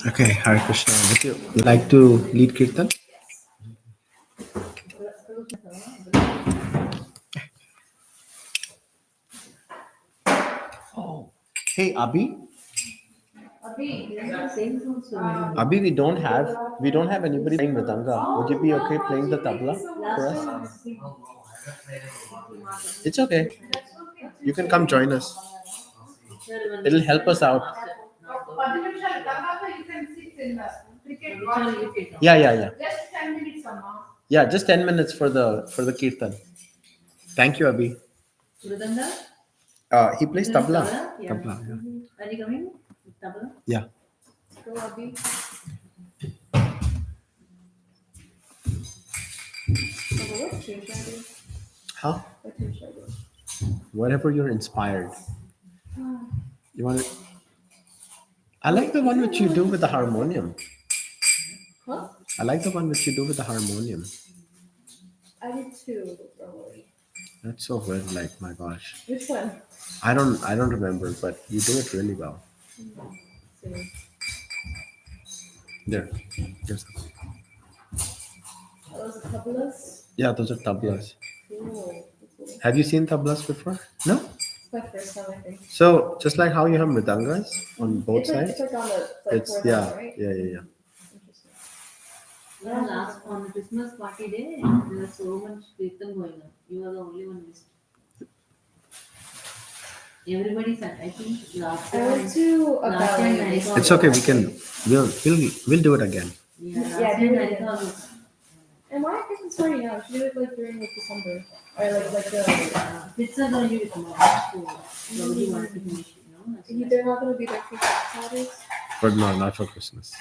Okay, Hare Krishna. Would you like to lead Kirtan? Oh, hey, Abhi. Abhi, we don't have anybody playing mridanga. Would you be okay playing the tabla for us? It's okay. You can come join us. It'll help us out. Yeah, yeah, yeah. Yeah, just 10 minutes for the kirtan. Thank you, Abhi. He plays tabla. Tabla. Yeah. Are you coming? Tabla? Yeah. So, Abhi. What tune should I do? Huh? What tune should I do? Whatever you're inspired. You want to? I like the one which you do with the harmonium. Huh? I like the one which you do with the harmonium. I did two early. That's so good. Like my gosh. Which one? I don't remember, but you do it really well. See. There. There's the, Are those tablas? yeah, those are tablas. Cool. Cool. Have you seen tablas before? No? It's my first time, I think. So just like how you have mridangas on both It's like, sides, it's like on the like it's horizontal, yeah, right? yeah, yeah, yeah. Interesting. Yeah, last on the Christmas party day, there was so much kirtan going on. You are the only one missed. Everybody said, I think last I time. went to a Last time ballet. Narika It's okay. We'll do it again. Yeah, last Yeah, time do it Narika again. was. And why Christmas party now? We should do it like during like December. Or like the Kids are going to be with March, so nobody wanted to finish, you know. That's why. they're not gonna be there for holidays. But no, not for Christmas.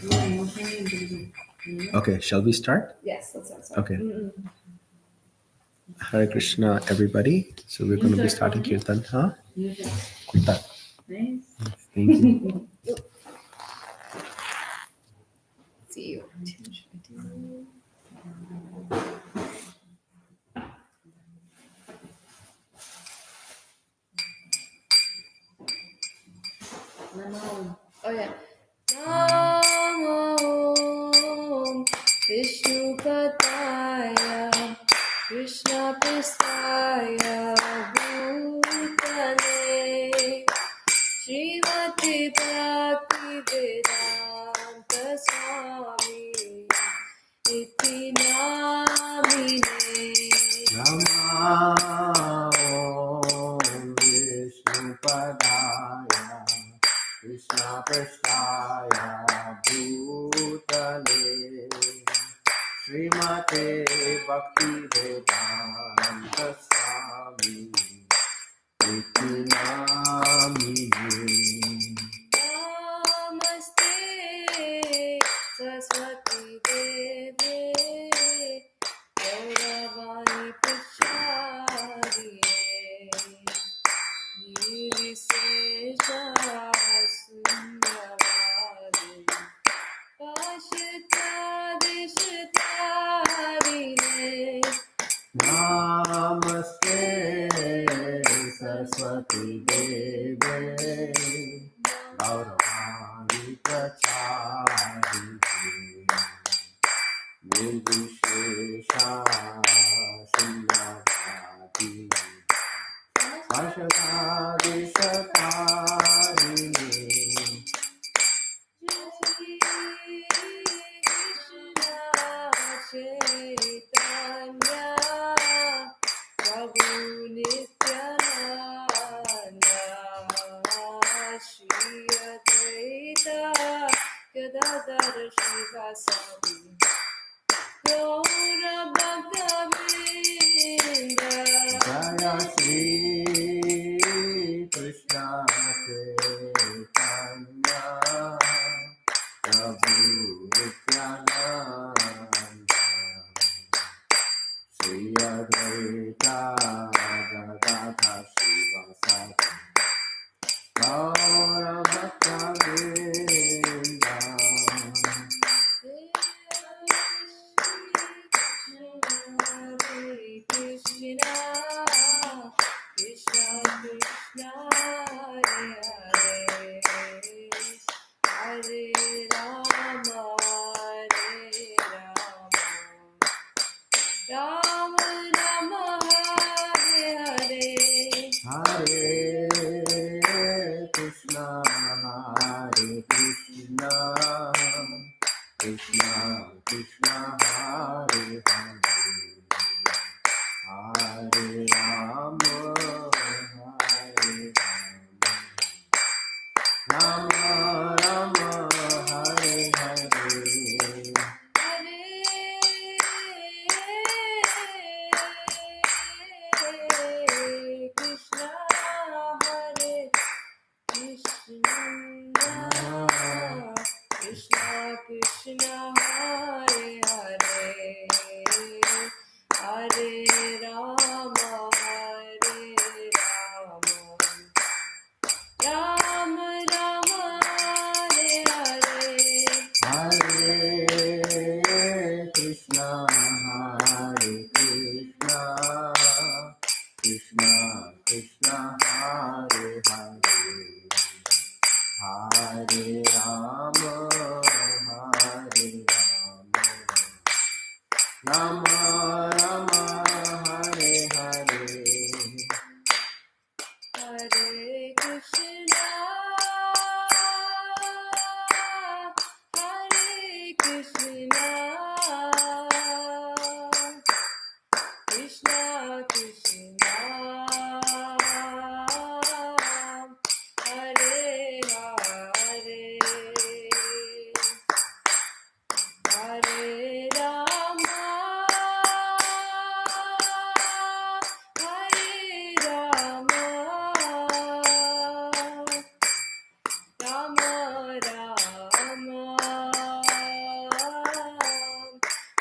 You are emotionally intelligent. You know? Okay, shall we start? Yes, that's what Okay. Hare Krishna, everybody. So we're going to be starting kirtan, huh? You should. Kirtan. Nice. Thank you. See you. Namo. Oh yeah. Namo Vishnu Pataya Krishna Pristaya Bhutale Srimati Bhakti Vedanta Swami Iti Namine Namo Vishnu Padaya Krishna Prasthaya Bhutale Srimate Bhakti Vedanta Swami Iti Namine Namaste Saraswati Deve Gauravani Prachariye Nirvisesha Sunyavadi Pashita Dishitarine Namaste Saraswati Deve Gauravani Prachariye Nirvishesha Shunyavadi Pashadadishatarine Chaitanya Prabhu Nityananda Shri Advaita Gadadhar Shivasadi Gaura Bhaktavinda Jaya Shri Krishna Chaitanya Prabhu Nityananda Shri Advaita Gadadhar Shivasadi Gaura Bhaktavinda Ram Ram Hare Hare, Hare Krishna, Krishna Krishna, Hare Hare, Hare Rama, Hare Rama, Rama Hare Hare. Hare Krishna, Hare Krishna, Krishna Krishna, Hare Hare, Hare Rama, Rama Rama, Hare Hare. Hare Krishna, Krishna Krishna, Hare Hare, Hare Rama, Rama Rama, Hare Hare. Hare Krishna, Hare Krishna, Krishna Krishna, Hare Hare, Hare Rama, Hare Rama, Rama Rama,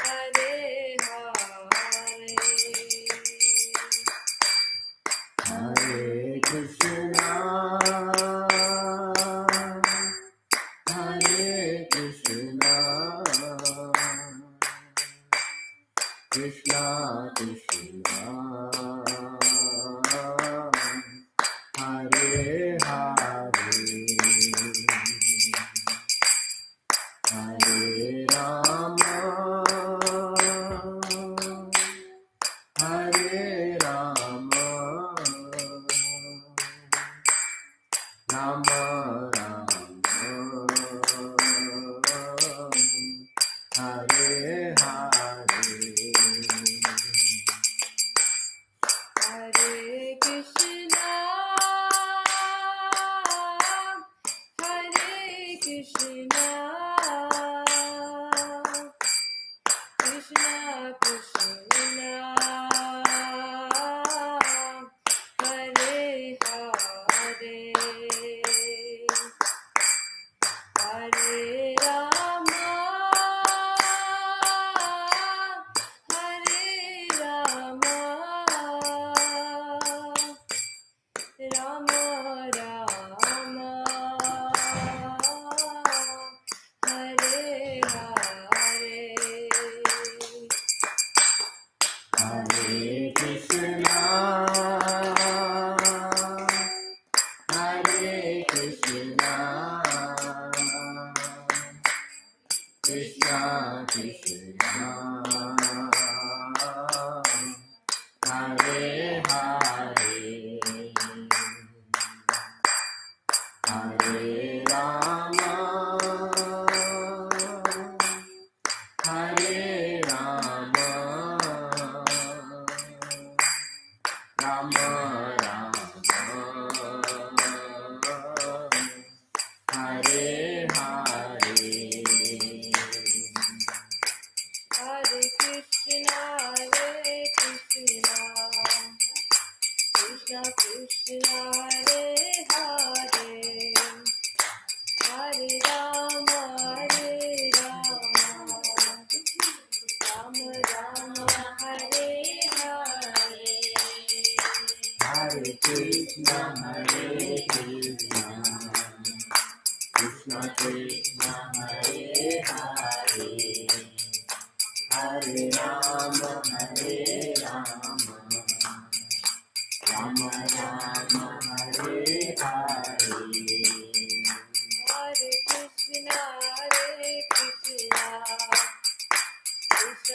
Hare Hare. Hare Krishna, Hare Krishna, Krishna Krishna, Hare Hare, Hare Rama, Hare Rama, Rama Rama, Hare Hare. Hare Krishna, Hare Krishna, Krishna Krishna, Hare Hare, Hare Rama, Hare Rama, Rama Rama, Hare Hare. Hare Krishna, Hare Krishna, Krishna Krishna, Hare Hare, Hare Rama, Hare Rama, Rama Rama, Hare Hare. Hare Krishna, Hare Krishna, Krishna Krishna, Hare Hare, Hare Rama, Hare Rama, Rama Rama, Hare Hare. Hare Krishna, Hare Krishna, Krishna Krishna, Hare Hare, Hare Rama, Hare Rama, Rama Rama, Hare Hare. Hare Krishna, Hare Krishna, Krishna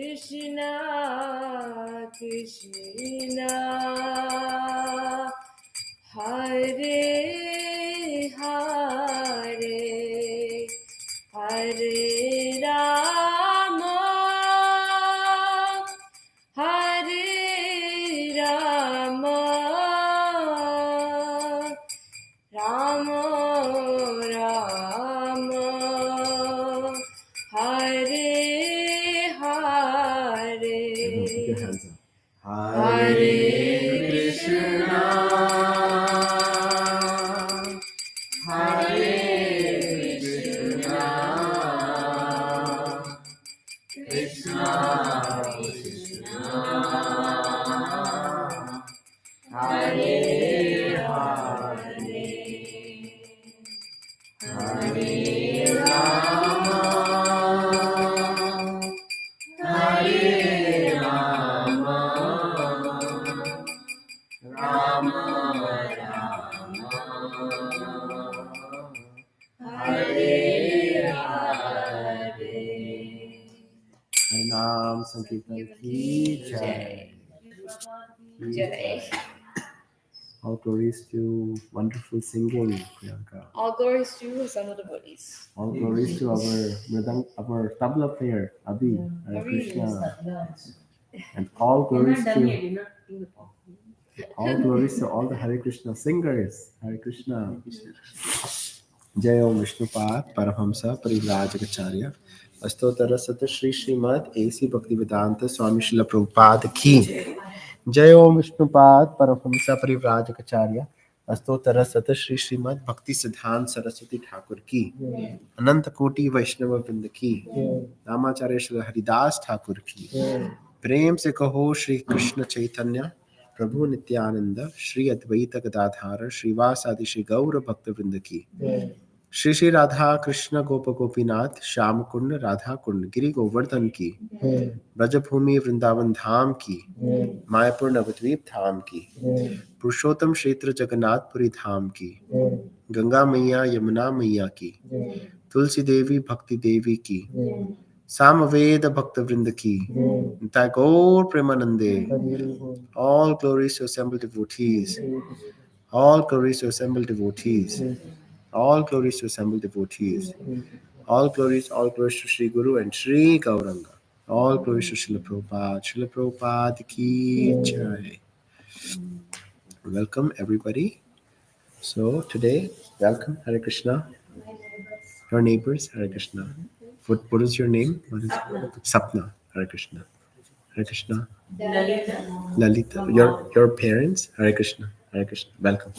Krishna Krishna Hare Hare Hare Rama Hare Rama Rama Rama Hare Hare. Put your hands up. Hare Krishna, Hare Krishna, Krishna Krishna, Hare Hare, Hare Rama, Hare Rama, Rama Rama, Hare Hare. Harinam Sankirtan ki jai. Jai. All glories to wonderful singing, Priyanka. All glories to some of the buddies. All glories to our tabla player, Abhi, Hare Abhi. Krishna. And all glories to all the Hare Krishna singers. Hare Krishna. Jai Om Vishnupad Paramahamsa Parivrajacharya Astottara Sata Shri Srimad A.C. Bhaktivedanta Swami Srila Prabhupada ki Jai Om Vishnupad Paramahamsa Parivrajacharya Astottara Sata Shri Srimad Bhakti Siddhant Saraswati Thakur ki Ananta Koti Vaishnava Vrinda ki Namacharya Shri Haridas Thakur ki प्रेम से कहो श्री कृष्ण चैतन्य प्रभु नित्यानंद श्री अद्वैत गदाधार श्रीवास आदि श्री गौर भक्त वृंद की श्री श्री राधा कृष्ण गोप गोपीनाथ श्याम कुंड राधा कुंड गिरि गोवर्धन की ब्रजभूमि वृंदावन धाम की मायापुर नवद्वीप धाम की पुरुषोत्तम क्षेत्र जगन्नाथपुरी धाम की गंगा मैया यमुना मैया की तुलसी देवी भक्ति देवी की Samaveda Bhakta Vrinda ki, Tagore Premanande, all glories to assembled devotees, all glories to assembled devotees, all glories to assembled devotees, all glories to Sri Guru and Sri Gauranga, all glories to Srila Prabhupada ki jai. Welcome everybody. So today, welcome Hare Krishna. Your neighbors, Hare Krishna. What is your name? What is Sapna? Hare Krishna. Hare Krishna. Lalita. Your parents? Hare Krishna. Hare Krishna. Welcome.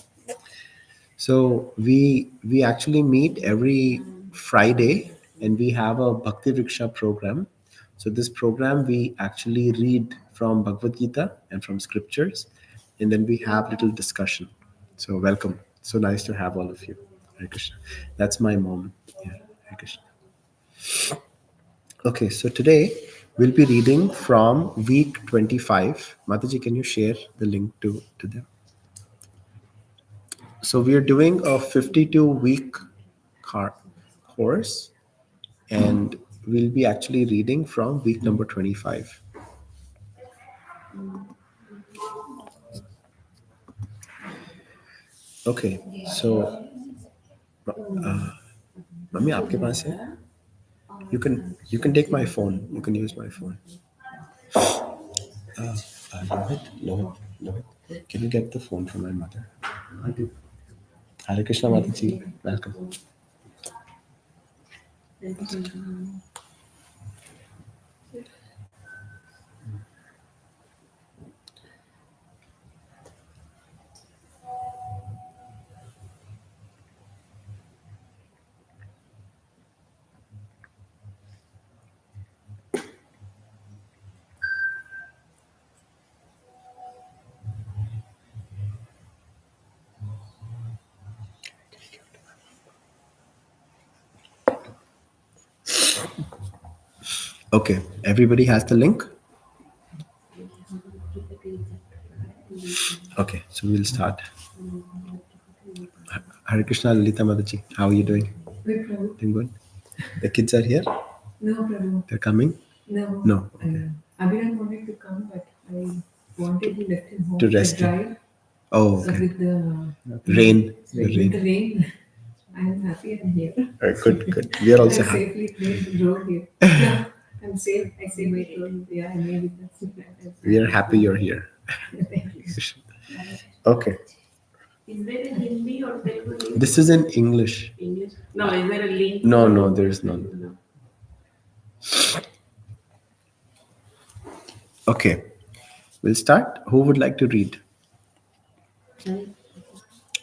So we actually meet every Friday and we have a Bhakti Riksha program. So this program we actually read from Bhagavad Gita and from scriptures and then we have little discussion. So welcome. So nice to have all of you. Hare Krishna. That's my mom. Yeah. Hare Krishna. Okay, so today we'll be reading from week 25. Mataji, can you share the link to them? So we are doing a 52-week course and we'll be actually reading from week number 25. Okay, so Mami, aapke paas hai? You can take my phone. You can use my phone. Lohit, can you get the phone from my mother? I do. Hare Krishna Mataji, welcome. Okay, everybody has the link? Okay, so we'll start. Hare Krishna Lalita Mataji, how are you doing? Good, Prabhu. Doing good? The kids are here? No, Prabhu. They're coming? No. No. Okay. Abhiram wanted to come, but I wanted to let him home To rest him. drive. Oh, So okay. with the Rain. The with rain. the rain, I am happy I'm here. Good, good. We are also I happy. safely drove here. No, I'm safe. I safely drove. Yeah, I made it. That's We are happy you're here. Thank you. Okay. Is there a Hindi or Telugu link? This is in English. English? No, is there a link? No, no, there is none. No. Okay. We'll start. Who would like to read? Sorry.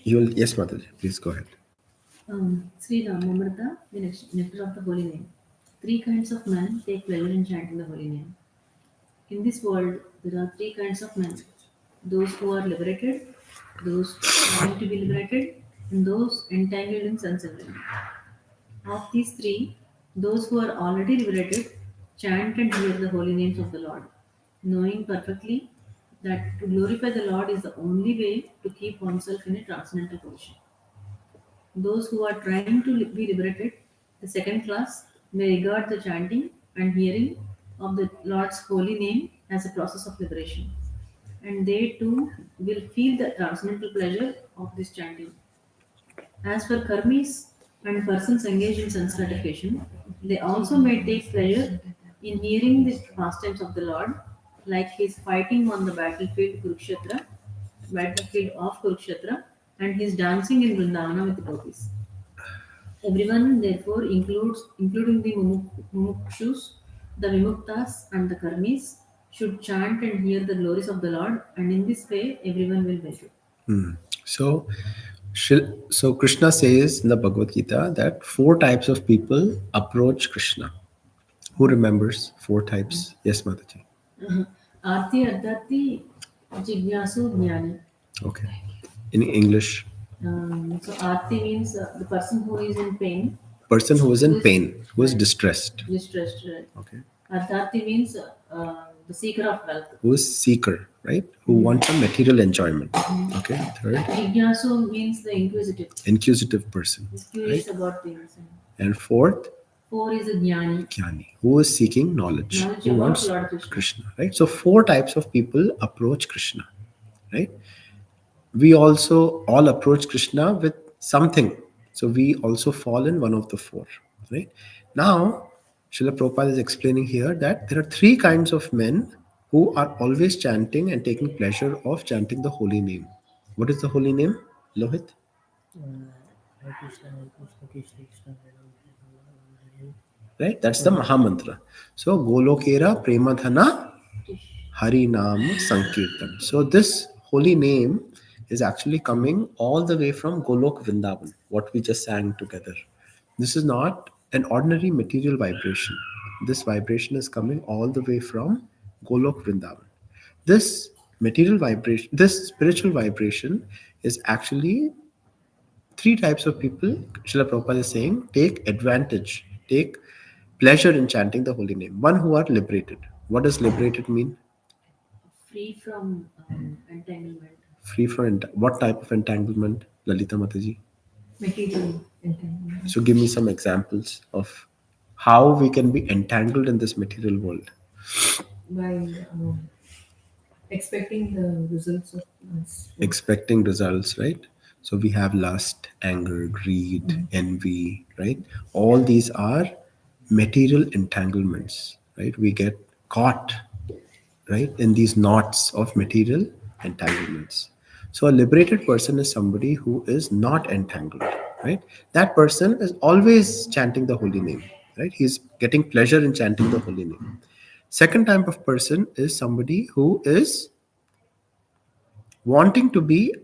Yes, Mataji. Please go ahead. Sri Ramamrita, the nectar of the holy name. 3 kinds of men take pleasure in chanting the holy name. In this world, there are 3 kinds of men: those who are liberated, those trying to be liberated, and those entangled in sense envy. Of these 3, those who are already liberated chant and hear the holy names of the Lord, knowing perfectly that to glorify the Lord is the only way to keep oneself in a transcendental position. Those who are trying to be liberated, the second class, may regard the chanting and hearing of the Lord's holy name as a process of liberation, and they too will feel the transcendental pleasure of this chanting. As for karmis and persons engaged in sense gratification, they also may take pleasure in hearing the pastimes of the Lord, like his fighting on the battlefield of Kurukshetra, and his dancing in Vrindavana with the gopis. Everyone, therefore, including the mumukshus, the vimuktas, and the karmis, should chant and hear the glories of the Lord, and in this way, everyone will benefit. So, so Krishna says in the Bhagavad Gita that 4 types of people approach Krishna. Who remembers 4 types? Yes, Mataji. Arti Ardhati Jignasu Jnani. Okay. In English, So Arti means the person who is in pain, person who is in pain, who is distressed. distressed. Right? Okay. Ardhati means the seeker of wealth. Who is seeker, right? Who wants a material enjoyment. Okay. Third, Jignasu means the inquisitive person. He's curious about things. And fourth, 4 is a Jnani. Jnani, who is seeking knowledge. Knowledge Who about wants Lord Krishna. Krishna, right? So 4 types of people approach Krishna, right? We also all approach Krishna with something. So we also fall in one of the 4, right? Now, Srila Prabhupada is explaining here that there are 3 kinds of men who are always chanting and taking pleasure of chanting the holy name. What is the holy name, Lohit? Hare Krishna, Krishna Krishna, Hare Ram, Hare Ram. Right? That's the Mahamantra. So, Golokera Premadhana Hari Nam Sankirtan. So, this holy name is actually coming all the way from Golok Vrindavan, what we just sang together. This is not an ordinary material vibration. This vibration is coming all the way from Golok Vrindavan. This material vibration, this spiritual vibration is actually 3 types of people. Srila Prabhupada is saying, take advantage, take pleasure in chanting the holy name. One who are liberated. What does liberated mean? Free from entanglement. Free from what type of entanglement, Lalita Mataji? Material entanglement. So give me some examples of how we can be entangled in this material world. By expecting the results of us. Expecting results, right? So we have lust, anger, greed, envy, right? All these are material entanglements, right? We get caught, right, in these knots of material entanglements. So a liberated person is somebody who is not entangled, right? That person is always chanting the holy name, right? He's getting pleasure in chanting the holy name. Second type of person is somebody who is wanting to be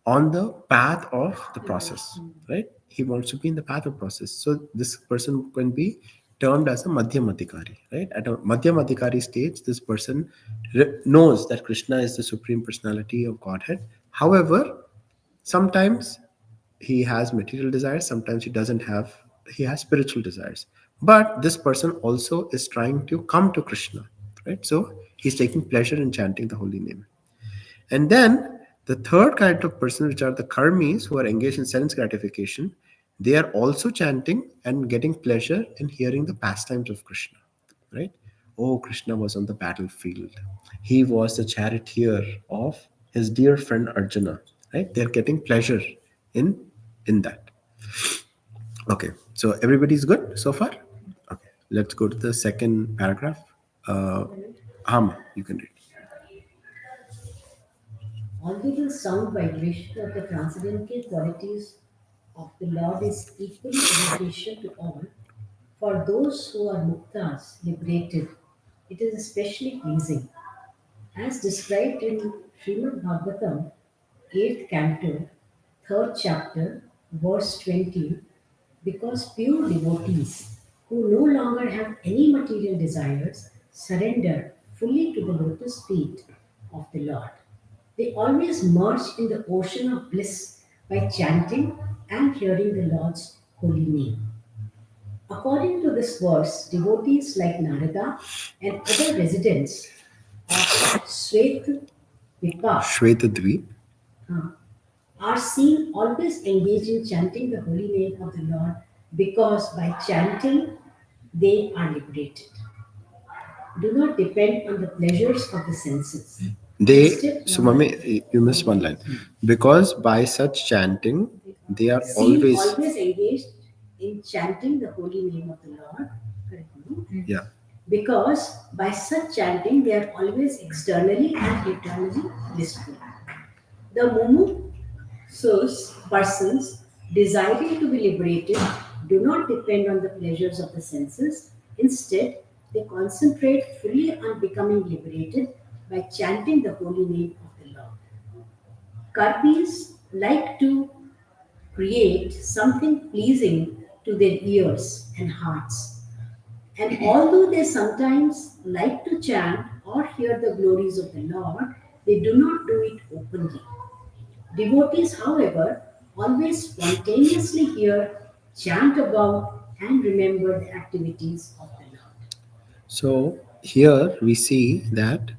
on the path of the process, right? He wants to be in the path of process. So this person can be termed as a Madhyamadikari, right? At a Madhyamadikari stage, this person knows that Krishna is the Supreme Personality of Godhead. However, sometimes he has material desires, sometimes he doesn't have, he has spiritual desires. But this person also is trying to come to Krishna, right? So he's taking pleasure in chanting the holy name. And then the third kind of person, which are the karmis who are engaged in sense gratification, they are also chanting and getting pleasure in hearing the pastimes of Krishna. right? Oh, Krishna was on the battlefield. He was the charioteer of his dear friend Arjuna, right? They're getting pleasure in that. Okay, so everybody's good so far? Okay, let's go to the second paragraph. You can read. Although the sound vibration of the transcendental qualities of the Lord is equally beneficial to all, for those who are muktas, liberated, it is especially pleasing. As described in Srimad Bhagavatam, 8th canto, 3rd chapter, verse 20, because pure devotees who no longer have any material desires surrender fully to the lotus feet of the Lord. They always merge in the ocean of bliss by chanting and hearing the Lord's holy name. According to this verse, devotees like Narada and other residents of Shvetadvipa Shvetadvi. are seen always engaged in chanting the holy name of the Lord because by chanting they are liberated. Do not depend on the pleasures of the senses. So Mami, you missed one line. Because by such chanting, they are Seen always, always engaged in chanting the holy name of the Lord. Correct, no? yeah. Because by such chanting they are always externally and eternally blissful. The mumuksus persons desiring to be liberated do not depend on the pleasures of the senses. Instead, they concentrate fully on becoming liberated by chanting the holy name of the Lord. Karpis like to create something pleasing to their ears and hearts. And although they sometimes like to chant or hear the glories of the Lord, they do not do it openly. Devotees, however, always spontaneously hear, chant about, and remember the activities of the Lord. So here we see that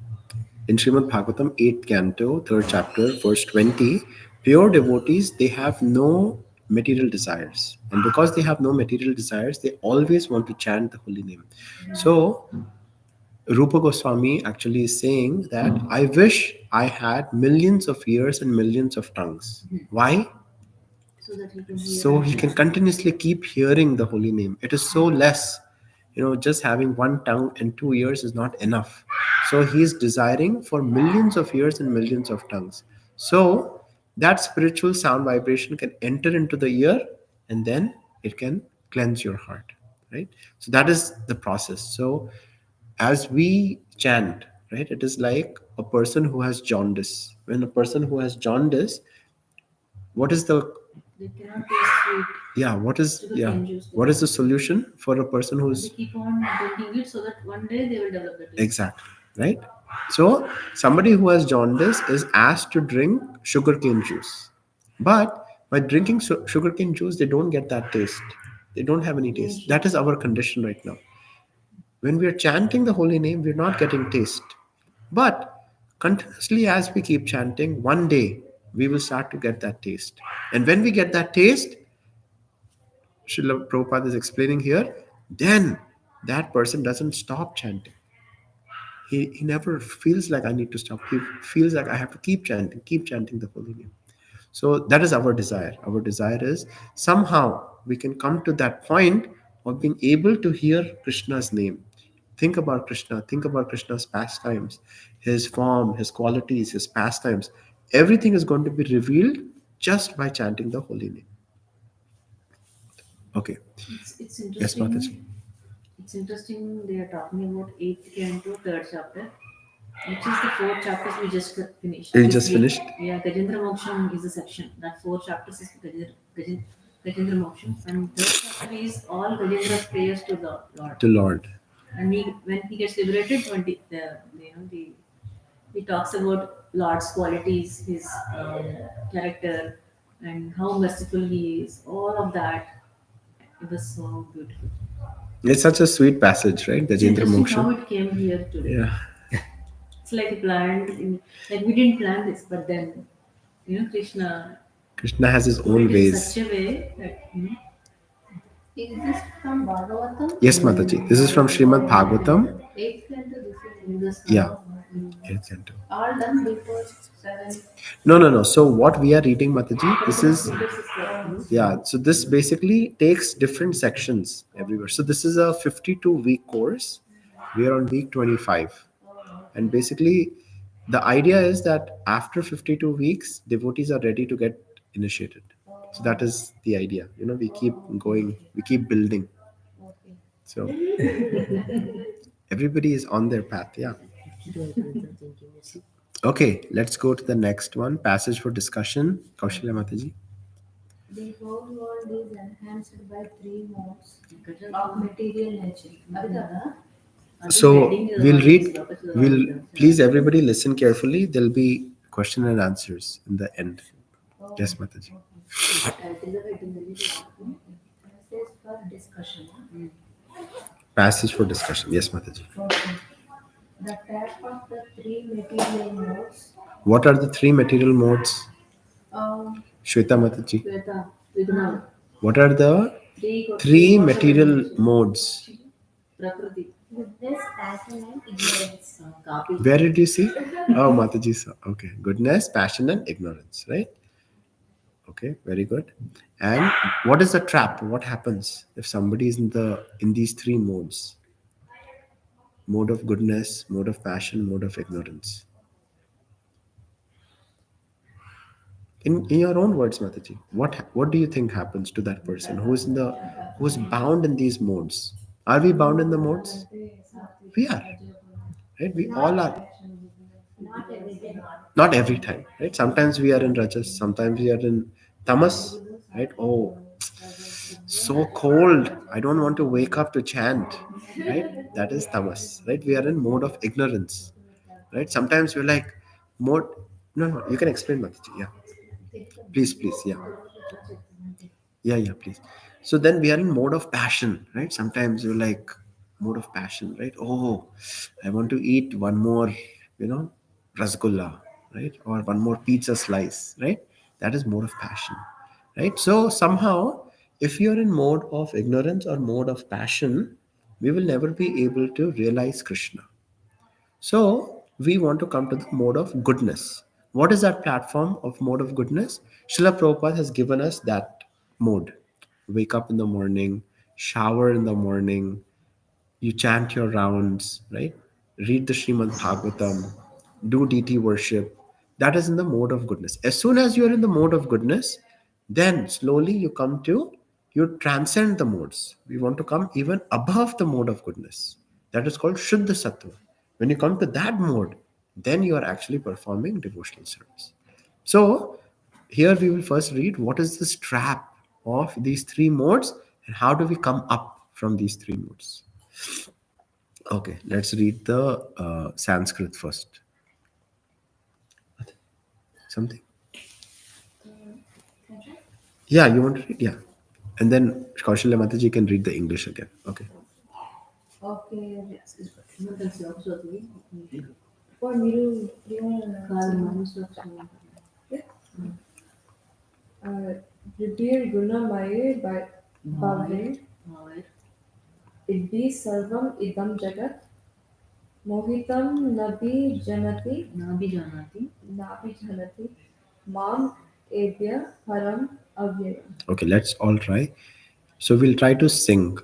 in Srimad Bhagavatam 8th canto, 3rd chapter, verse 20, pure devotees, they have no material desires. And because they have no material desires, they always want to chant the holy name. So Rupa Goswami actually is saying that I wish I had millions of ears and millions of tongues. Why? So that he can hear. So he can continuously keep hearing the holy name. It is so less. Just having one tongue and 2 ears is not enough. So he is desiring for millions of ears and millions of tongues. So that spiritual sound vibration can enter into the ear and then it can cleanse your heart, right? So that is the process. So as we chant, right, it is like a person who has jaundice. When a person who has jaundice, what is the They cannot taste sweet. what is the solution for a person They who's keep on drinking it so that one day they will develop the taste. exactly right? So somebody who has jaundice is asked to drink sugarcane juice, but by drinking sugarcane juice, they don't get that taste. They don't have any taste. That is our condition right now. When we are chanting the holy name, we're not getting taste. But continuously, as we keep chanting, one day we will start to get that taste. And when we get that taste, Srila Prabhupada is explaining here, then that person doesn't stop chanting. He never feels like I need to stop. He feels like I have to keep chanting the holy name. So that is our desire. Our desire is somehow we can come to that point of being able to hear Krishna's name. Think about Krishna, think about Krishna's pastimes, his form, his qualities, his pastimes. Everything is going to be revealed just by chanting the holy name. Okay. It's Yes, interesting. Mataji. It's interesting they are talking about 8th canto, 3rd chapter, which is the 4 chapters we just finished. You just finished? Yeah, Gajendra Moksham is the section. That 4 chapters is Gajendra Moksham. And 3rd chapter is all Gajendra's prayers to the Lord. To Lord. And when he gets liberated, he talks about Lord's qualities, his character, and how merciful he is. All of that. It was so beautiful. It's such a sweet passage, right? It's Gajendra interesting how Moksha. it came here today. Yeah. It's like planned. Like we didn't plan this, but then Krishna Krishna has his put own it in ways. such a way that Is this from Bhagavatam? Yes, Mataji. This is from Srimad Bhagavatam. 8th canto, this is in this. Yeah. 8th canto. All done before 7. No. So what we are reading, Mataji, this is This is the yeah. So this basically takes different sections everywhere. So this is a 52-week course. We are on week 25, and basically the idea is that after 52 weeks, devotees are ready to get initiated. So that is the idea. We keep going, we keep building. Okay. So everybody is on their path. Yeah. Okay, let's go to the next one. Passage for discussion. Kaushalya Mataji. The whole world is enhanced by three modes of material nature. అది కదా? So we'll please everybody listen carefully. There'll be question and answers in the end. Yes, Mataji. Passage for discussion. Passage for discussion. Yes, Mataji. Okay. The tap of the three material modes. What are the three material modes? Shweta Mataji. Shweta, Vidmal, What are the three material modes? Prakriti. Goodness, passion, and ignorance. Copy. Where did you see? Oh, Mataji saw. Okay. Goodness, passion, and ignorance, right? Okay, very good. And what is the trap? What happens if somebody is in these three modes? Mode of goodness, mode of passion, mode of ignorance. In your own words, Mataji, what do you think happens to that person who's bound in these modes? Are we bound in the modes? We are, right? We all are. Not every day. Not every time, right? Sometimes we are in rajas, sometimes we are in tamas, right? Oh, so cold, I don't want to wake up to chant, right? That is tamas, right? We are in mode of ignorance, right? Sometimes we're like mode. No, you can explain, Mataji. Yeah, please, yeah, please. So then we are in mode of passion, right? Sometimes you're like mode of passion, right? Oh, I want to eat one more, rasgulla, right? Or one more pizza slice, right? That is mode of passion, right? So somehow, if you're in mode of ignorance or mode of passion, we will never be able to realize Krishna. So we want to come to the mode of goodness. What is that platform of mode of goodness? Srila Prabhupada has given us that mode. Wake up in the morning, shower in the morning, you chant your rounds, right? Read the Srimad Bhagavatam, do DT worship. That is in the mode of goodness. As soon as you are in the mode of goodness, then slowly you transcend the modes. We want to come even above the mode of goodness. That is called Shuddha Sattva. When you come to that mode, then you are actually performing devotional service. So, here we will first read what is this trap of these three modes and how do we come up from these three modes. Okay, let's read the Sanskrit first. Something? Yeah, you want to read? Yeah. And then Kaushalya Mataji can read the English again. Okay. Okay. Sorry. For మీరు Reveal Gunamaye by Bhavre. Idhi Sarvam Idam Jagat. Mohitam Nabi Janati. Mam Ebya Param Avyayam. Okay, let's all try. So we'll try to sing.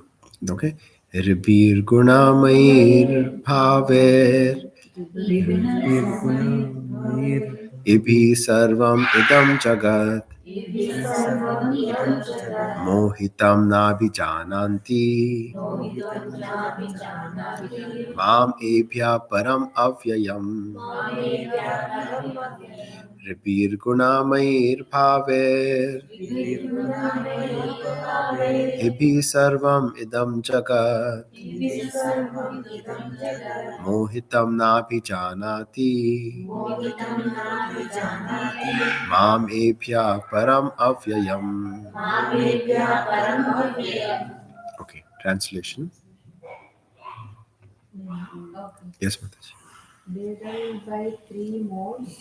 Okay. Ribir Gunamair Bhaver Ibhi Sarvam Idam Jagat Mohitam Nabi Jananti Mam Ebhya Param Avyayam Ribir Gunamair Bhaver Ibhi Sarvam Idam Jagat Mohitam Nabi Janati Mam Ebhya Param Avyayam. Okay, translation. Okay. Yes, Mataji. Divided by three modes.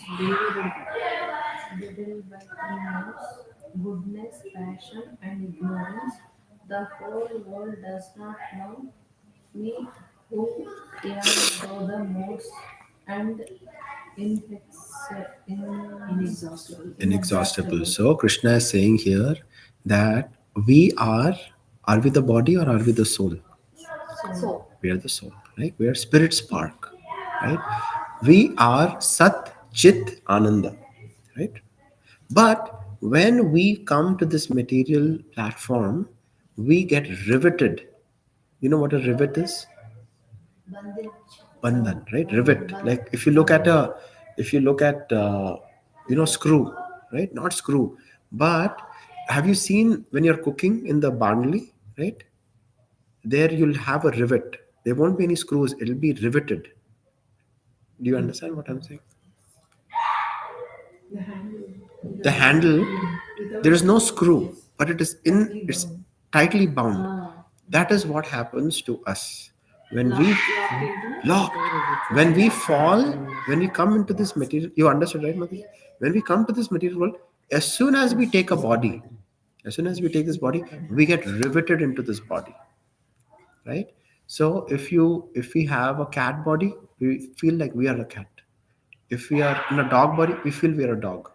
Goodness, passion, and ignorance. The whole world does not know me, who am though the modes and Inexhaustible. So Krishna is saying here that we are we the body or are we the soul? So, We are the soul, right? We are spirit spark, right? We are Sat Chit Ananda, right? But when we come to this material platform, we get riveted. You know what a rivet is? Bandhan, right? Rivet. Like if you look at screw, right? Not screw, but have you seen when you're cooking in the barnley, right? There you'll have a rivet. There won't be any screws. It'll be riveted. Do you understand what I'm saying? The handle, there is no screw, but it's tightly bound. That is what happens to us when we locked. When we fall, when we come into this material, you understood, right, Mati? When we come to this material world, as soon as we take a body, as soon as we take this body, we get riveted into this body, right? So if we have a cat body, we feel like we are a cat. If we are in a dog body, we feel we are a dog.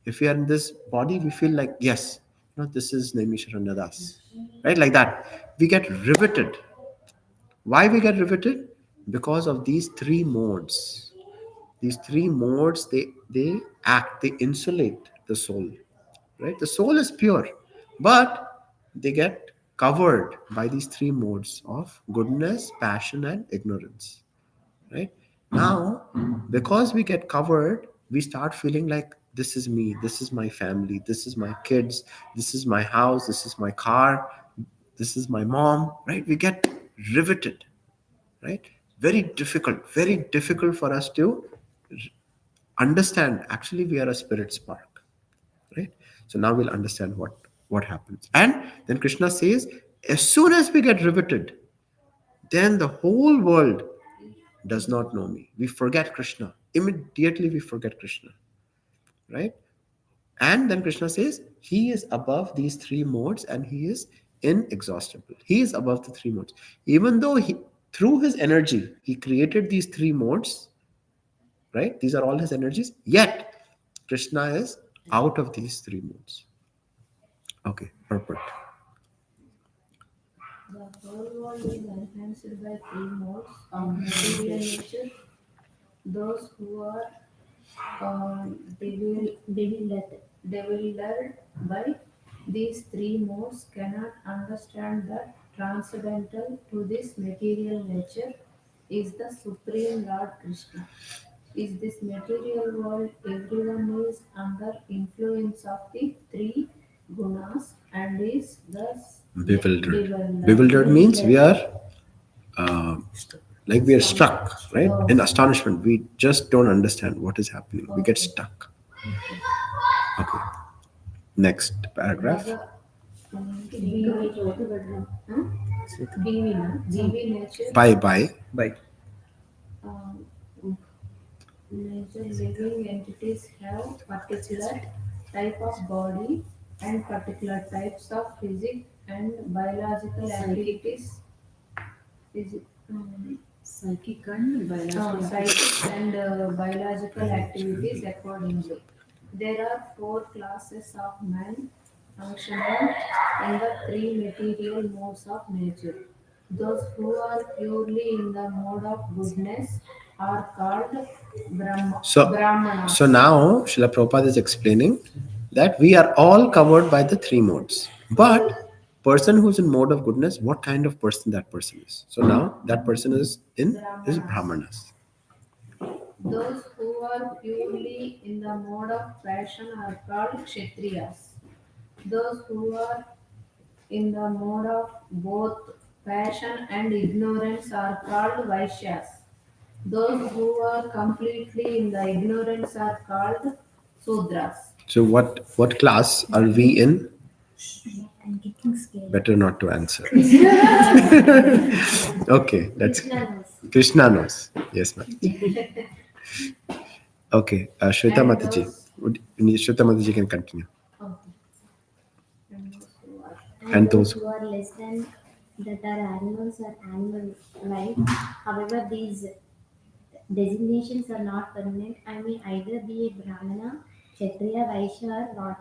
If we are in this body, we feel like, yes, this is Naimisharanya Das. Right? Like that. We get riveted. Why we get riveted? Because of these three modes. These three modes, they act, they insulate the soul. Right? The soul is pure, but they get covered by these three modes of goodness, passion, and ignorance. Right? Now, because we get covered, we start feeling like this is me, this is my family, this is my kids, this is my house, this is my car, this is my mom, right? We get riveted, right? Very difficult for us to understand. Actually, we are a spirit spark, right? So now we'll understand what happens. And then Krishna says, as soon as we get riveted, then the whole world does not know me. We forget Krishna. Immediately we forget Krishna. Right? And then Krishna says, he is above these three modes and he is inexhaustible. He is above the three modes. Even though through his energy, he created these three modes, right? These are all his energies. Yet, Krishna is out of these three modes. Okay, perfect. The whole world is enhanced by three modes of material nature. Those who are bewildered by these three modes cannot understand that transcendental to this material nature is the Supreme Lord Krishna. Is this material world, everyone is under influence of the three gunas and is thus Bewildered. Bewildered means we are like we are stuck, right? In astonishment. We just don't understand what is happening. We get stuck. Okay. Next paragraph. Jivi nature. Bye. um, Nature living entities have particular type of body and particular types of physics and biological activities. Physic, psychic and biological. Psychic and biological activities accordingly. There are four classes of man functioning in the three material modes of nature. Those who are purely in the mode of goodness are called Brahmanas. So now Srila Prabhupada is explaining that we are all covered by the three modes. But person who's in mode of goodness, what kind of person that person is? So now that person is Brahmanas. Those who are purely in the mode of passion are called Kshatriyas. Those who are in the mode of both passion and ignorance are called Vaishyas. Those who are completely in the ignorance are called Sudras. So what class are we in? I'm getting scared. Better not to answer. Okay, that's Krishna knows. Yes, ma'am. Okay, Shweta And Mataji. Shweta Mataji can continue. Okay. And those who are And those those who are less than that are animals or animal life. However, these designations are not permanent. I may either be a Brahmana, Kshatriya, Vaishya, or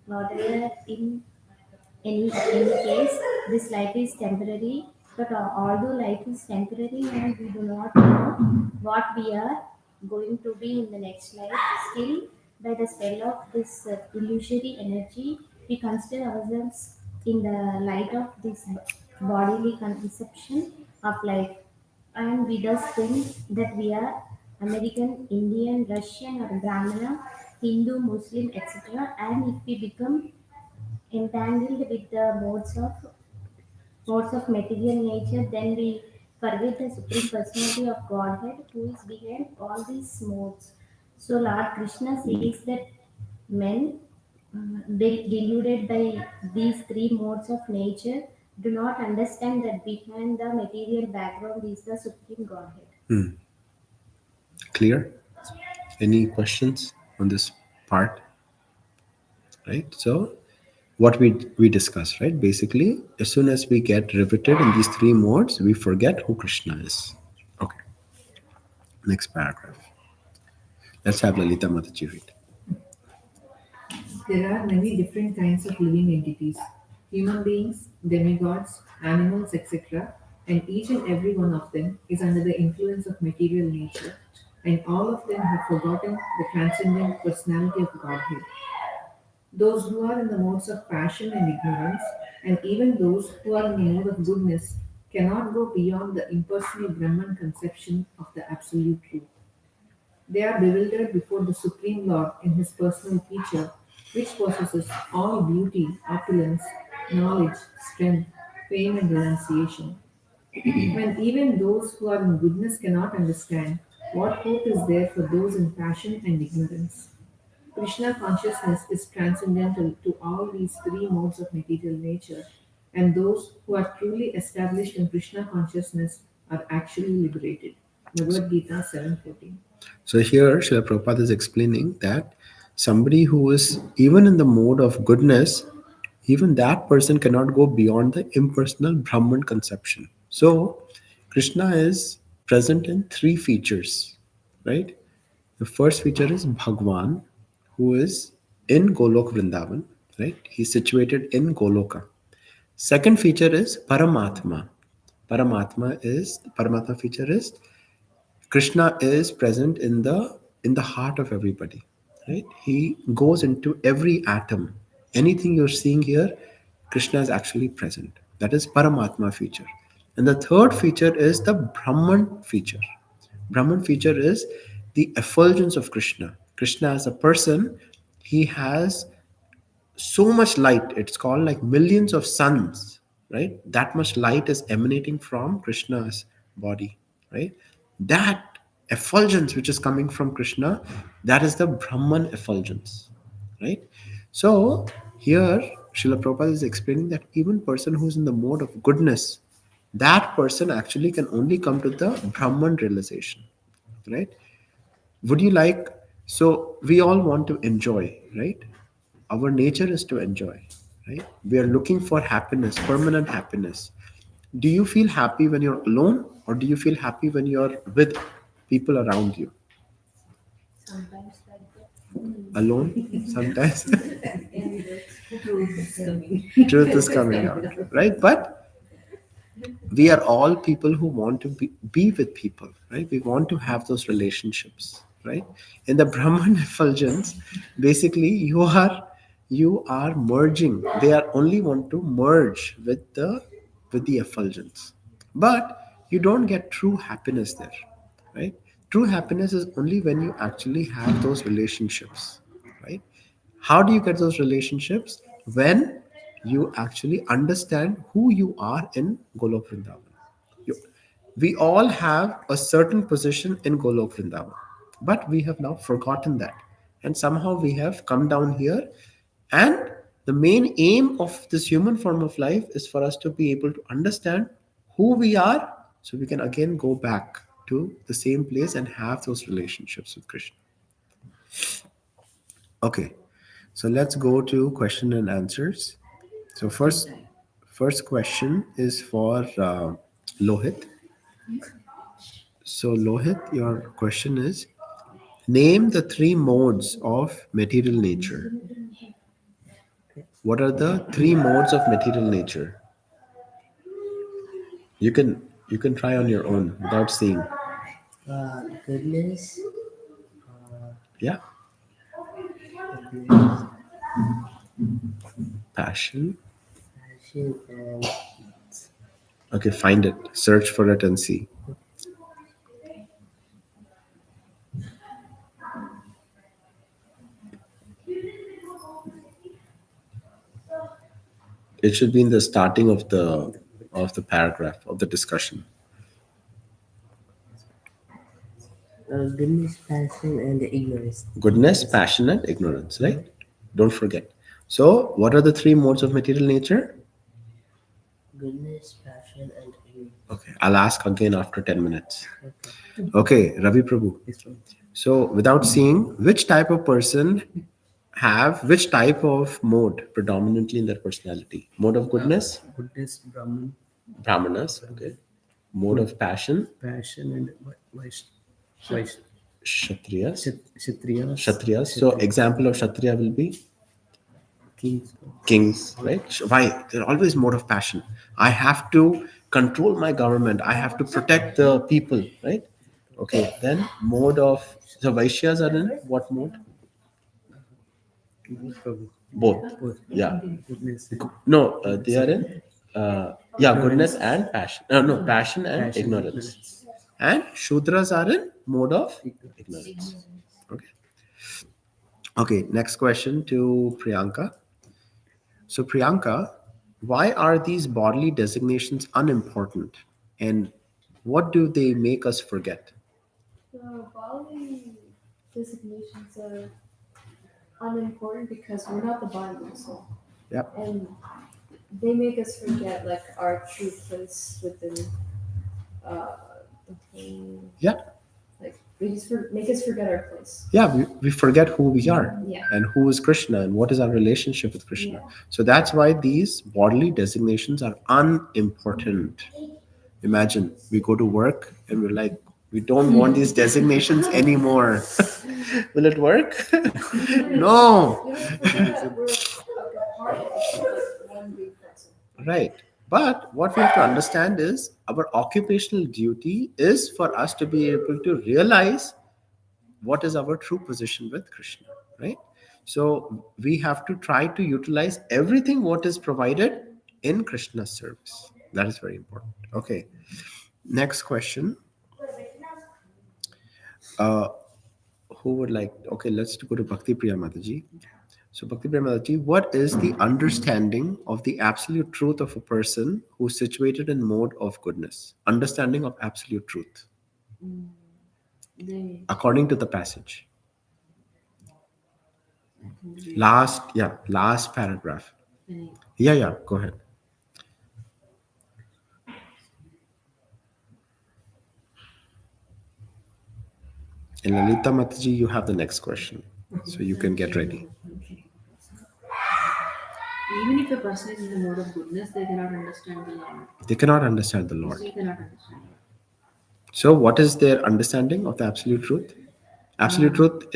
whatever in any case, this life is temporary. But although life is temporary and we do not know what we are going to be in the next life, still by the spell of this illusory energy, we consider ourselves in the light of this bodily conception of life, and we thus think that we are American, Indian, Russian, or Brahmana, Hindu, Muslim, etc. And if we become entangled with the modes of material nature, then we forget the supreme personality of Godhead who is behind all these modes. So Lord Krishna says that men deluded by these three modes of nature do not understand that behind the material background is the supreme Godhead. clear? Any questions on this part? Right. So what we discussed, right? Basically, as soon as we get riveted in these three modes, we forget who Krishna is. Okay. Next paragraph. Let's have Lalita Mataji read. There are many different kinds of living entities, human beings, demigods, animals, etc., and each and every one of them is under the influence of material nature, and all of them have forgotten the transcendent personality of Godhead. Those who are in the modes of passion and ignorance, and even those who are in the mode of goodness, cannot go beyond the impersonal Brahman conception of the Absolute Truth. They are bewildered before the Supreme Lord in his personal feature, which possesses all beauty, opulence, knowledge, strength, fame, and renunciation. When even those who are in goodness cannot understand, what hope is there for those in passion and ignorance? Krishna consciousness is transcendental to all these three modes of material nature, and those who are truly established in Krishna consciousness are actually liberated. Bhagavad Gita 7:14. So here Srila Prabhupada is explaining that somebody who is even in the mode of goodness, even that person cannot go beyond the impersonal Brahman conception. So Krishna is present in three features, right? The first feature is Bhagwan, who is in Golok Vrindavan, right? He's situated in Goloka. Second feature is Paramatma. Paramatma feature is Krishna is present in the heart of everybody, right? He goes into every atom. Anything you're seeing here, Krishna is actually present. That is Paramatma feature. And the third feature is the Brahman feature. Brahman feature is the effulgence of Krishna. Krishna as a person, he has so much light. It's called like millions of suns, right? That much light is emanating from Krishna's body, right? That effulgence which is coming from Krishna, that is the Brahman effulgence, right? So here Srila Prabhupada is explaining that even person who's in the mode of goodness, that person actually can only come to the Brahman realization, right? Would you like, so we all want to enjoy, right? Our nature is to enjoy, right? We are looking for happiness, permanent happiness. Do you feel happy when you're alone, or do you feel happy when you're with people around you? Sometimes like that. Alone sometimes. Truth is coming. Truth is coming out, right? But we are all people who want to be with people, right? We want to have those relationships, right? In the Brahman effulgence, basically you are merging. They are only want to merge with the effulgence, but you don't get true happiness there, right? True happiness is only when you actually have those relationships, right? How do you get those relationships? When you actually understand who you are in Golok Vrindavan. You, we all have a certain position in Golok Vrindavan, but we have now forgotten that. And somehow we have come down here. And the main aim of this human form of life is for us to be able to understand who we are so we can again go back to the same place and have those relationships with Krishna. Okay, so let's go to question and answers. So first question is for Lohit. So Lohit, your question is: name the three modes of material nature. What are the three modes of material nature? You can try on your own without seeing. Goodness, Yeah, goodness, passion. passion, and Okay, find it. Search for it and see. It should be in the starting of the paragraph of the discussion. goodness, passion, and ignorance. Goodness, passion, and ignorance, right? Don't forget. So, what are the three modes of material nature? Goodness, passion, and ignorance. Okay, I'll ask again after 10 minutes. Okay, Ravi Prabhu. This one. So, without seeing, which type of person have which type of mode predominantly in their personality? Mode of goodness, Goodness, Brahman, Brahmanas. Okay. Mode of passion, passion, and Vaishya. Kshatriyas. Kshatriyas. Kshatriyas. So, example of Kshatriya will be Kings. kings, right? Why? They're always mode of passion. I have to control my government. I have to protect the people, right? Okay. Then mode of so Vaishyas are in what mode? Prabhu. Both. Yeah. Goodness. No, they are in goodness and passion. No, passion and ignorance. And Shudras are in mode of ignorance. Okay. Okay, next question to Priyanka. So, Priyanka, why are these bodily designations unimportant? And what do they make us forget? The body designations are unimportant because we're not the body and soul. Yep. And they make us forget like our true place within the whole. Yeah. Like they just make us forget our place. Yeah, we forget who we are Yeah. and who is Krishna and what is our relationship with Krishna. Yeah. So that's why these bodily designations are unimportant. Imagine we go to work and we're like, we don't want these designations anymore. Will it work? No. You don't forget that we're like a part of like one big person. Right. But what we have to understand is our occupational duty is for us to be able to realize what is our true position with Krishna, right? So we have to try to utilize everything what is provided in Krishna's service. That is very important. Okay. Next question. Who would like? Okay, let's go to Bhakti Priya Mataji. So, Bhakti Priya Mataji, what is the understanding of the absolute truth of a person who is situated in mode of goodness? Understanding of absolute truth They according to the passage. Last paragraph. Yeah, go ahead. And Lalita Mataji, you have the next question. So you can get ready. Even if a person is in the mode of goodness, they cannot understand the Lord. They cannot understand the Lord. They cannot understand. So what is their understanding of the absolute truth? Absolute truth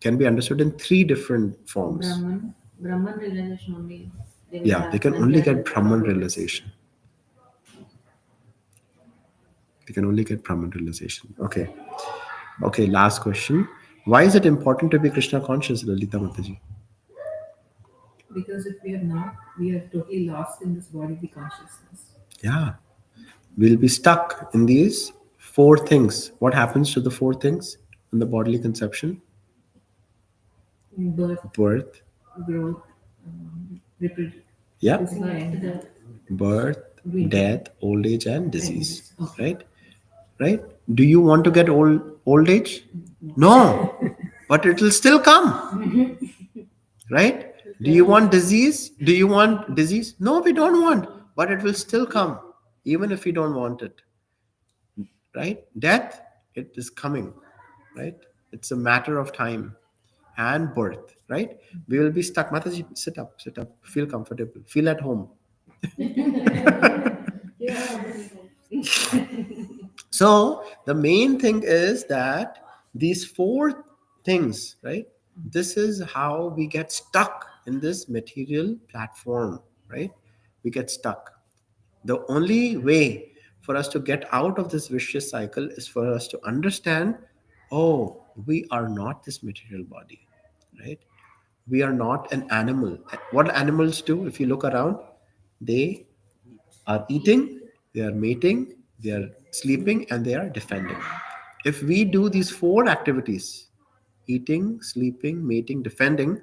can be understood in three different forms. Brahman realization only. They can only get Brahman realization. They can only get Brahman realization. Okay, last question. Why is it important to be Krishna conscious, Lalita Mataji? Because if we are not, we are totally lost in this bodily consciousness. Yeah. We'll be stuck in these four things. What happens to the four things in the bodily conception? Birth, Birth. growth, reproduction. Yeah. And Birth, death, old age, and disease. Okay. Right? Do you want to get old age? No. But it will still come. Right? Do you want disease? No, we don't want. But it will still come, even if we don't want it. Right? Death, it is coming. Right? It's a matter of time. and birth, right? We will be stuck. Mataji, sit up, feel comfortable, feel at home. So the main thing is that these four things, right? This is how we get stuck in this material platform, right? We get stuck. The only way for us to get out of this vicious cycle is for us to understand, oh, we are not this material body, right? We are not an animal. What animals do, if you look around, they are eating, they are mating, they are sleeping, and they are defending. If we do these four activities, eating, sleeping, mating, defending,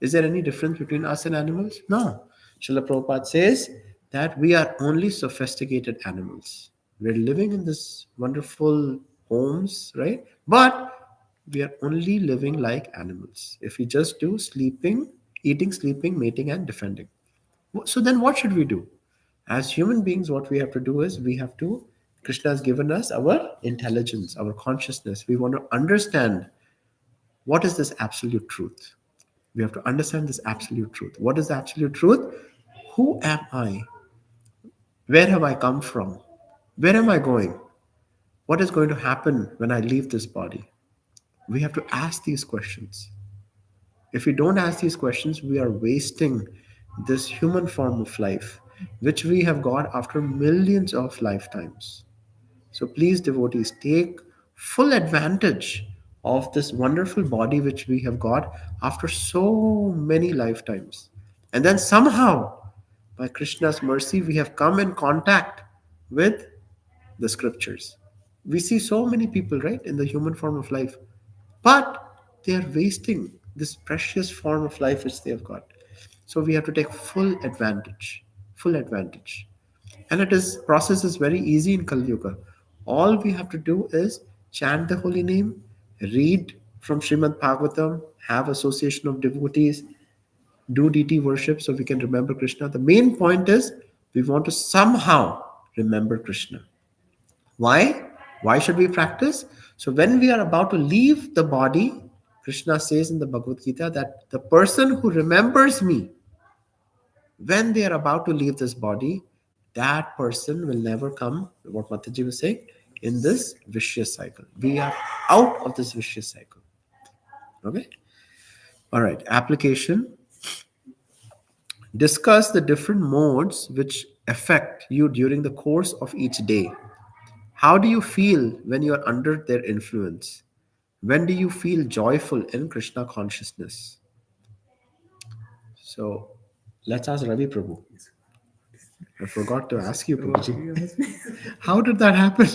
is there any difference between us and animals? No. Srila Prabhupada says that we are only sophisticated animals. We're living in this wonderful homes, right? But we are only living like animals. If we just do sleeping, eating, sleeping, mating, and defending. So then what should we do? As human beings, what we have to do is we have to, Krishna has given us our intelligence, our consciousness. We want to understand what is this absolute truth. We have to understand this absolute truth. What is the absolute truth? Who am I? Where have I come from? Where am I going? What is going to happen when I leave this body? We have to ask these questions. If we don't ask these questions, we are wasting this human form of life, which we have got after millions of lifetimes. So please, devotees, take full advantage of this wonderful body which we have got after so many lifetimes. And then somehow, by Krishna's mercy, we have come in contact with the scriptures. We see so many people, right, in the human form of life, but they are wasting this precious form of life which they have got. So we have to take full advantage. And it is process is very easy in Kali Yuga. All we have to do is chant the holy name, read from Srimad Bhagavatam, have association of devotees, do deity worship so we can remember Krishna. The main point is we want to somehow remember Krishna. Why? Why should we practice? So when we are about to leave the body, Krishna says in the Bhagavad Gita that the person who remembers me when they are about to leave this body, that person will never come, what Mataji was saying, in this vicious cycle. We are out of this vicious cycle. Okay? All right. Application. Discuss the different modes which affect you during the course of each day. How do you feel when you are under their influence? When do you feel joyful in Krishna consciousness? So let's ask Ravi Prabhu. I forgot to ask you, Prabhuji. How did that happen?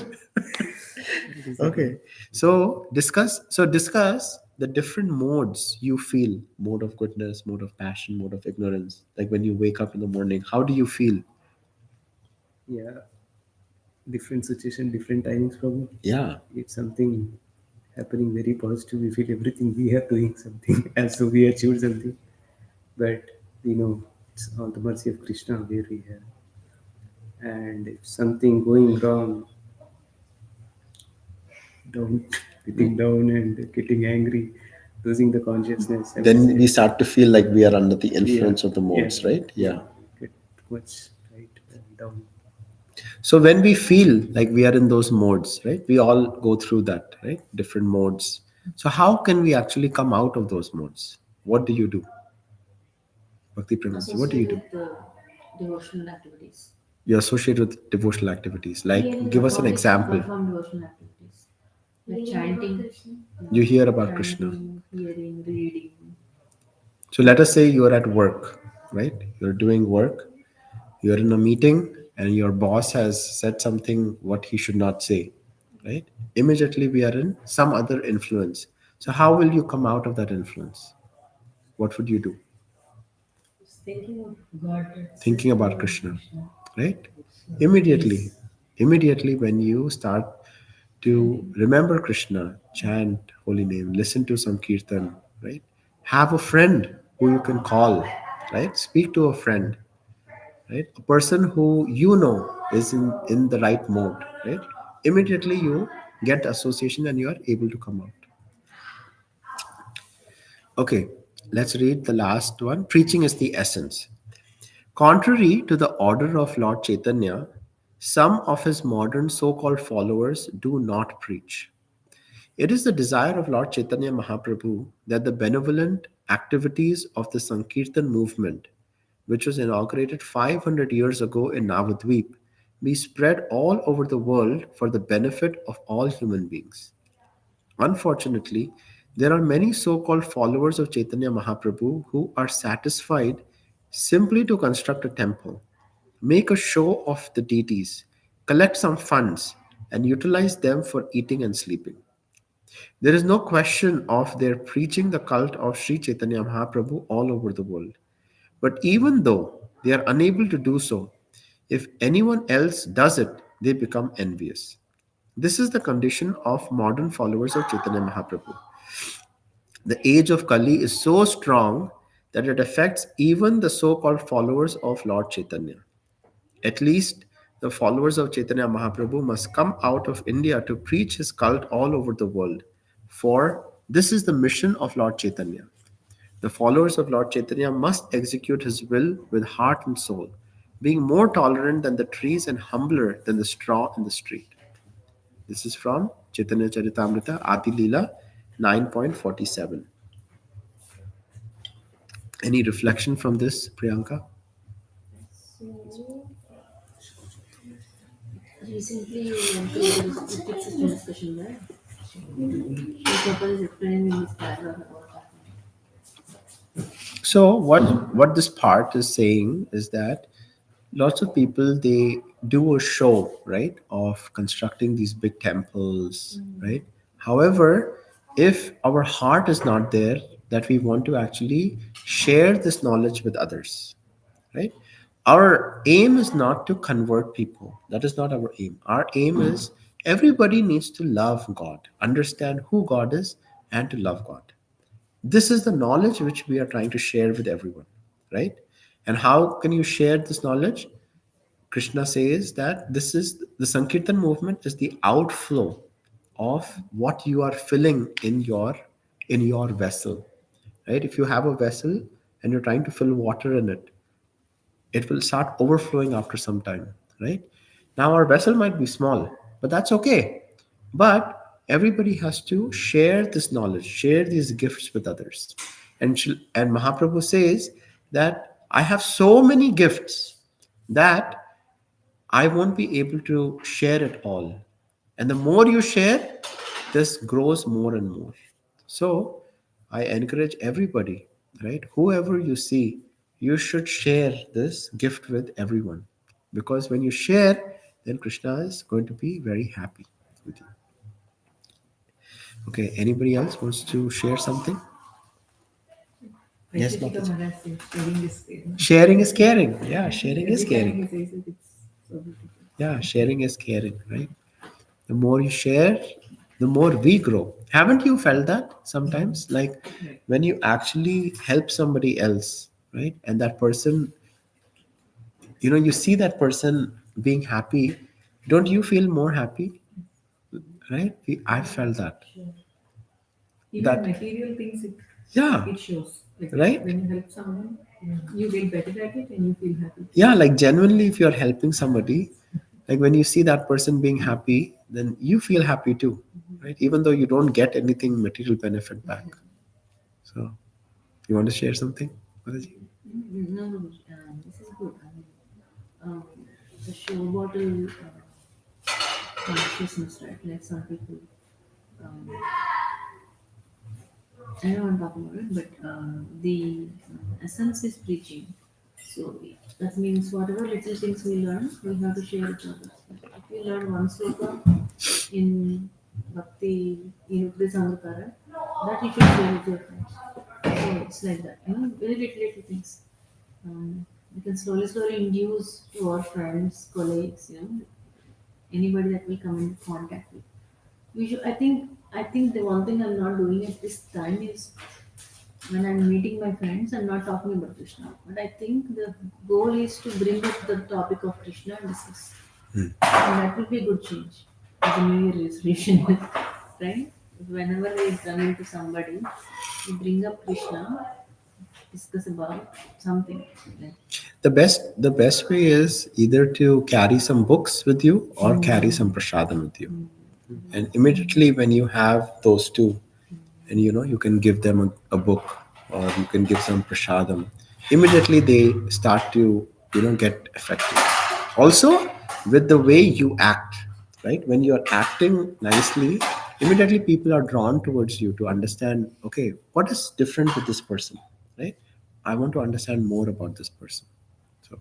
Okay. So discuss the different modes you feel: mode of goodness, mode of passion, mode of ignorance. Like when you wake up in the morning, how do you feel? Yeah, different situation, different timings from Yeah. if something happening very positive, we feel everything we are doing something as so we achieved something. But it's all the mercy of Krishna where we have. And if something going wrong, down, getting down and getting angry, losing the consciousness. Then we start to feel like we are under the influence of the modes, right? Yeah. Get too much right and down. So when we feel like we are in those modes, right? We all go through that, right? Different modes. So how can we actually come out of those modes? What do you do? Bhakti Premansi, what do you do? Associate with the devotional activities. You associate with devotional activities. Like, Yeah, give us an Perform- example. Perform devotional activities. Like Hearing about chanting. Krishna. You hear about Krishna. Chanting, hearing, reading. So let us say you're at work, right? You're doing work. You're in a meeting and your boss has said something what he should not say, right? Immediately we are in some other influence. So how will you come out of that influence? What would you do? Thinking of God. Thinking about Krishna, right? Immediately when you start to remember Krishna, chant holy name, listen to some kirtan, right? Have a friend who you can call, right? Speak to a friend, right? A person who you know is in the right mode, right? Immediately you get association and you are able to come out. Okay, let's read the last one. Preaching is the essence. Contrary to the order of Lord Chaitanya, some of his modern so called followers do not preach. It is the desire of Lord Chaitanya Mahaprabhu that the benevolent activities of the Sankirtan movement, which was inaugurated 500 years ago in Navadvip, be spread all over the world for the benefit of all human beings. Unfortunately, there are many so called followers of Chaitanya Mahaprabhu who are satisfied simply to construct a temple, make a show of the deities, collect some funds, and utilize them for eating and sleeping. There is no question of their preaching the cult of Sri Chaitanya Mahaprabhu all over the world. But even though they are unable to do so, if anyone else does it, they become envious. This is the condition of modern followers of Chaitanya Mahaprabhu. The age of Kali is so strong that it affects even the so called followers of Lord Chaitanya. At least the followers of Chaitanya Mahaprabhu must come out of India to preach his cult all over the world. For this is the mission of Lord Chaitanya. The followers of Lord Chaitanya must execute his will with heart and soul, being more tolerant than the trees and humbler than the straw in the street. This is from Chaitanya Charitamrita, Adi Leela 9.47. Any reflection from this, Priyanka? So, Recently, there was a discussion there. The couple is explaining in this paragraph about that. So what this part is saying is that lots of people, they do a show, right, of constructing these big temples, right? However, if our heart is not there, that we want to actually share this knowledge with others, right? Our aim is not to convert people. That is not our aim. Our aim is everybody needs to love God, understand who God is, and to love God. This is the knowledge which we are trying to share with everyone, right? And how can you share this knowledge? Krishna says that this is the Sankirtan movement is the outflow of what you are filling in your vessel, right? If you have a vessel and you're trying to fill water in it, it will start overflowing after some time, right? Now our vessel might be small, but that's okay. But everybody has to share this knowledge, share these gifts with others. And Mahaprabhu says that I have so many gifts that I won't be able to share it all. And the more you share, this grows more and more. So I encourage everybody, right? Whoever you see, you should share this gift with everyone. Because when you share, then Krishna is going to be very happy with you. Okay, anybody else wants to share something? Yes, Vaisheshika Mataji. Maharaj says, sharing is caring. Sharing is caring. Yeah, sharing is Every time caring. he says it, it's so beautiful. Yeah, sharing is caring, right? The more you share, the more we grow. Haven't you felt that sometimes? Like Right. when you actually help somebody else, right? And that person, you see that person being happy, don't you feel more happy? Right? I've felt that. Even That, material things, yeah, it shows. Like right? when you help someone, you get better at it and you feel happy. Yeah, like genuinely, if you're helping somebody, like when you see that person being happy, then you feel happy too, right? Even though you don't get anything material benefit back. So, you want to share something, Mataji? No, no, this is good. I mean, the show bottle consciousness, right? Like some people, um, I don't want to talk about it, but the essence is preaching. So that means whatever little things we learn, we have to share it with others. If you learn one sloka in Bhakti, in Upadeshamrita, that you should share with your friends. So it's like that, very little things. We can slowly induce to our friends, colleagues, anybody that we come in contact with. I think the one thing I'm not doing at this time is when I'm meeting my friends, I'm not talking about Krishna. But I think the goal is to bring up the topic of Krishna and discuss. And that will be a good change. As a New Year resolution, right? Whenever we run into somebody, we bring up Krishna, discuss about something. Like, The best way is either to carry some books with you or carry some prasadam with you. And immediately when you have those two, and you can give them a book or you can give some prasadam, immediately they start to get affected. Also, with the way you act, right? When you're acting nicely, immediately people are drawn towards you to understand, okay, what is different with this person, right? I want to understand more about this person. So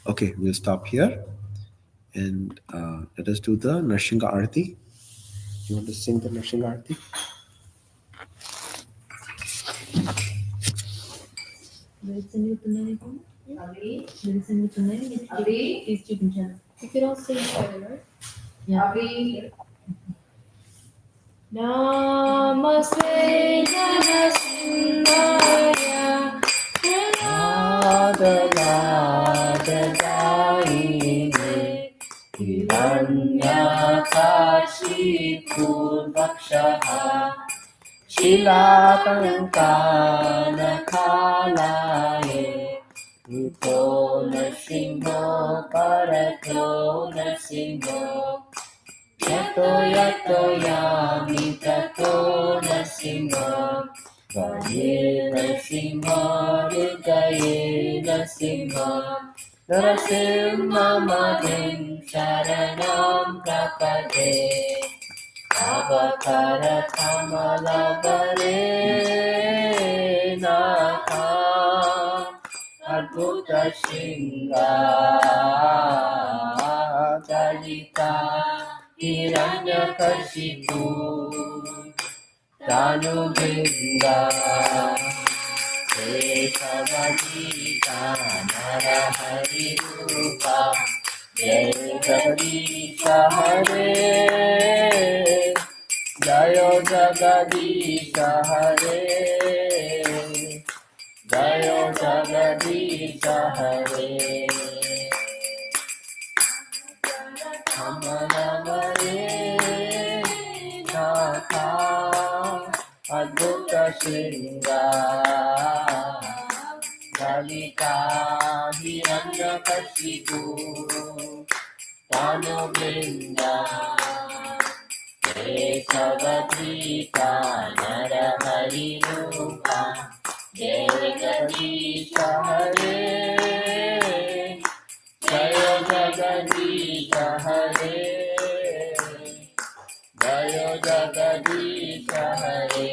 okay, we'll stop here and let us do the Narshinga Arati. You want to sing the Narshinga Arati? lyrics అన్ని గుర్తున్నాయి నీకు? Avi, Lyrics అన్ని గుర్తున్నాయి? Avi, తీసి చూపించాను. You can all sing together, right? Avi. Namaste Narasimhaya Yato yato yami tato nasimha Vaye nasimha Hridaye nasimha Narasimha madhim sharanam prapade Avakara kamalabare natha Adbhuta Shringa Dalita Hiranyakashipu Tanubringa Kesavadita Narahari Rupa Jagadisha Hare Jayo Jagadisha Hare Jayo Jagadisha Hare Amanamare Natha Adbhuta Shringa Dalita Hiranyakashipu Tanubringa Kesavadita Narahari Rupa Jagadisha Hare Jayo Jagadisha Hare Jayo Jagadisha Hare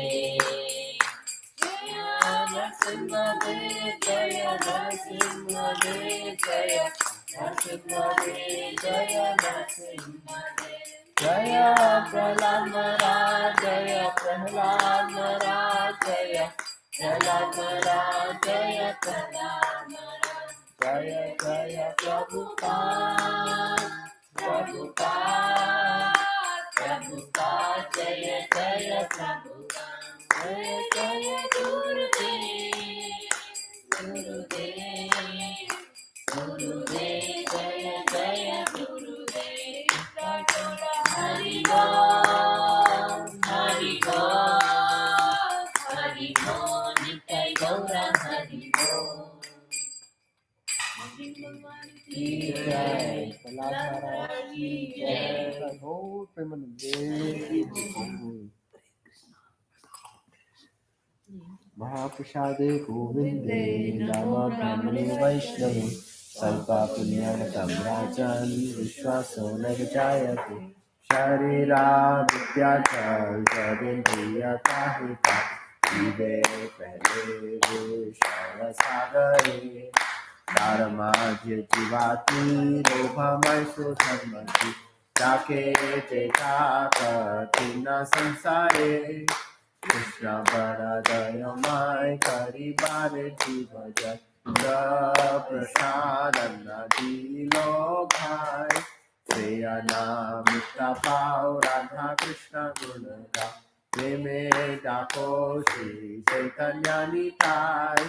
Jaya Narasimhadev Jaya Narasimhadev Jaya Narasimhadev Jaya Narasimhadev Jaya Prahlad Maharaj Jaya Prahlad Maharaj Jaya Prahlad Maharaj Jaya Prahlad Maharaj Jaya Jaya Prabhupada Prabhupada Prabhupada Jaya Jaya Prabhupada Jaya Jaya Gurudev Gurudev Gurudev Jaya Jaya Gurudev Hari Bol Hari Bol Hari Bol Nitai Gaura Hari Bol Jai Palagara Ki Jai Gaur Premanande Mahaprasade Govinde Nama Brahmane Vaishnava Sarva Punyanakam Rajan Vishwaso Nagajayate Sharira Vidyachal Jadendriya Tahita Jive Pehle Vishwa Sagare Dharmadhya Jivati Lobha Maiso Dharmati Take Teka Katina Sansare Krishna Baradaya Mai Kari Bare Jivajat Da Prasadana Dilo Bhai Seyana Mukta Pao Radha Krishna Gunaga Preme Dako Shri Chaitanya Nitai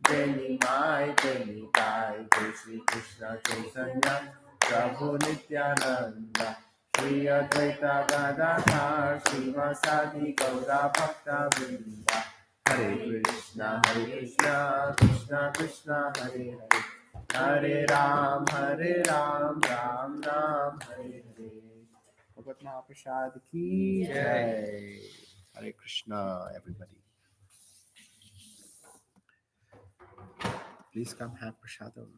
Deni Mai Deni Tai Jai Shri Krishna Chaitanya Prabhu Nityananda Shri Advaita Gadadhar Srivasadi Gaura Bhakta Vrinda. Hare Krishna, Krishna Krishna, Hare Hare, Hare Ram, Ram Ram, Hare Hare. Bhagat Mahaprasad ki jai. Hare Krishna, everybody. Please come have prasadam.